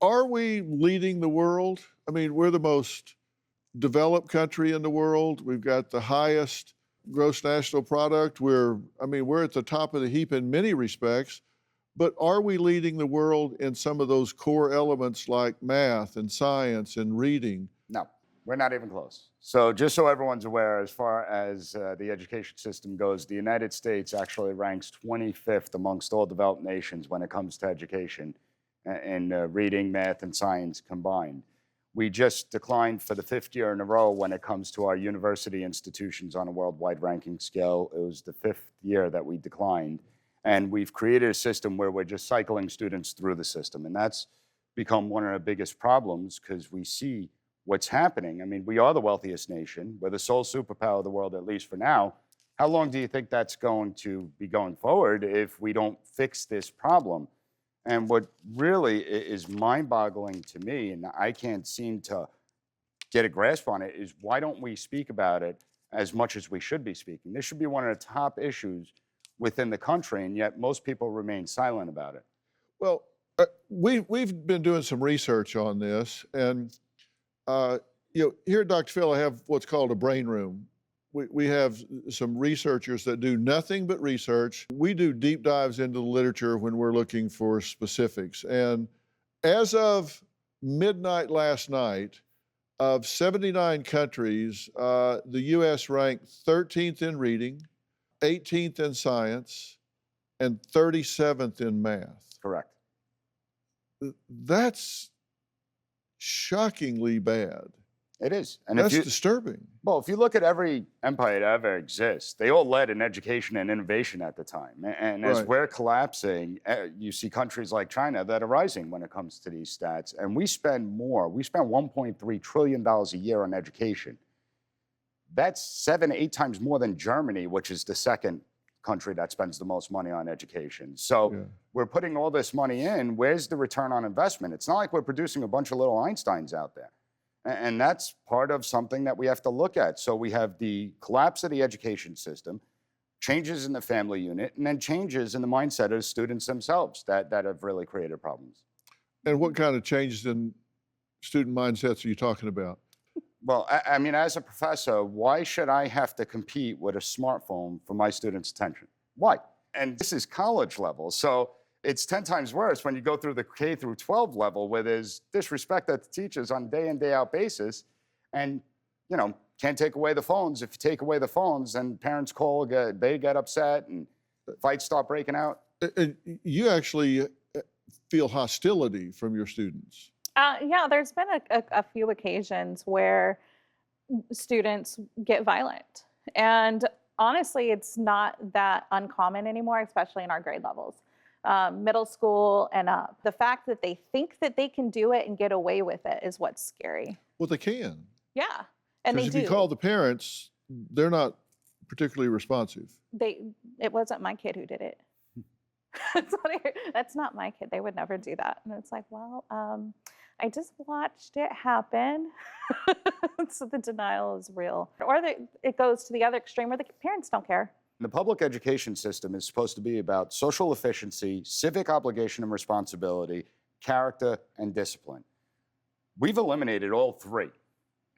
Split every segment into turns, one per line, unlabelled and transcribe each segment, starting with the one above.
Are we leading the world? I mean, we're the most developed country in the world. We've got the highest gross national product. We're at the top of the heap in many respects, but are we leading the world in some of those core elements like math and science and reading?
No, we're not even close. So just so everyone's aware, as far as the education system goes, the United States actually ranks 25th amongst all developed nations when it comes to education in reading, math, and science combined. We just declined for the 5th year in a row when it comes to our university institutions on a worldwide ranking scale. It was the 5th year that we declined. And we've created a system where we're just cycling students through the system. And that's become one of the biggest problems because we see what's happening. I mean, we are the wealthiest nation. We're the sole superpower of the world, at least for now. How long do you think that's going to be going forward if we don't fix this problem? And what really is mind-boggling to me, and I can't seem to get a grasp on it, is why don't we speak about it as much as we should be speaking? This should be one of the top issues within the country, and yet most people remain silent about it.
Well, we've been doing some research on this, and here at Dr. Phil, I have what's called a brain room. We have some researchers that do nothing but research. We do deep dives into the literature when we're looking for specifics. And as of midnight last night, of 79 countries, the U.S. ranked 13th in reading, 18th in science, and 37th in math.
Correct.
That's shockingly bad.
It is.
And that's disturbing.
Well, if you look at every empire that ever exists, they all led in education and innovation at the time. And as we're collapsing, you see countries like China that are rising when it comes to these stats. And we spend more. We spend $1.3 trillion a year on education. That's 7, 8 times more than Germany, which is the second country that spends the most money on education. So we're putting all this money in. Where's the return on investment? It's not like we're producing a bunch of little Einsteins out there. And that's part of something that we have to look at. So we have the collapse of the education system, changes in the family unit, and then changes in the mindset of students themselves that have really created problems.
And what kind of changes in student mindsets are you talking about?
Well, I mean, as a professor, why should I have to compete with a smartphone for my students' attention? Why? And this is college level. So it's 10 times worse when you go through the K through 12 level where there's disrespect at the teachers on day in, day out basis. And, can't take away the phones. If you take away the phones, then parents call, they get upset and fights start breaking out.
You actually feel hostility from your students.
Yeah, there's been a few occasions where students get violent. And honestly, it's not that uncommon anymore, especially in our grade levels. Middle school and up. The fact that they think that they can do it and get away with it is what's scary.
Well, they can.
Yeah, and they do.
Because if you call the parents, they're not particularly responsive.
It wasn't my kid who did it. That's not my kid. They would never do that. And it's like, well, I just watched it happen. So the denial is real. Or it goes to the other extreme where the parents don't care.
The public education system is supposed to be about social efficiency, civic obligation and responsibility, character, and discipline. We've eliminated all three.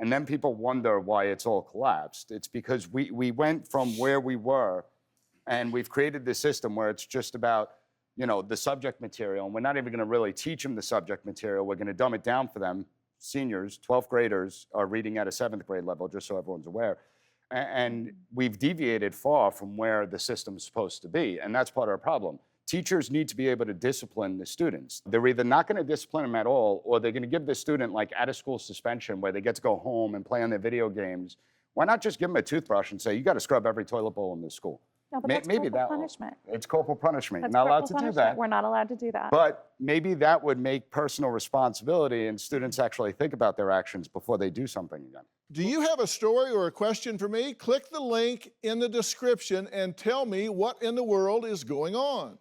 And then people wonder why it's all collapsed. It's because we went from where we were and we've created this system where it's just about, the subject material. And we're not even going to really teach them the subject material. We're going to dumb it down for them. Seniors, 12th graders are reading at a 7th grade level, just so everyone's aware. And we've deviated far from where the system's supposed to be. And that's part of our problem. Teachers need to be able to discipline the students. They're either not going to discipline them at all, or they're going to give the student like out-of-school suspension where they get to go home and play on their video games. Why not just give them a toothbrush and say, you got to scrub every toilet bowl in this school?
No, but that's corporal punishment.
It's corporal punishment.
That's
You're not allowed to
punishment.
do that.
We're not allowed to do that.
But maybe that would make personal responsibility and students actually think about their actions before they do something again.
Do you have a story or a question for me? Click the link in the description and tell me what in the world is going on.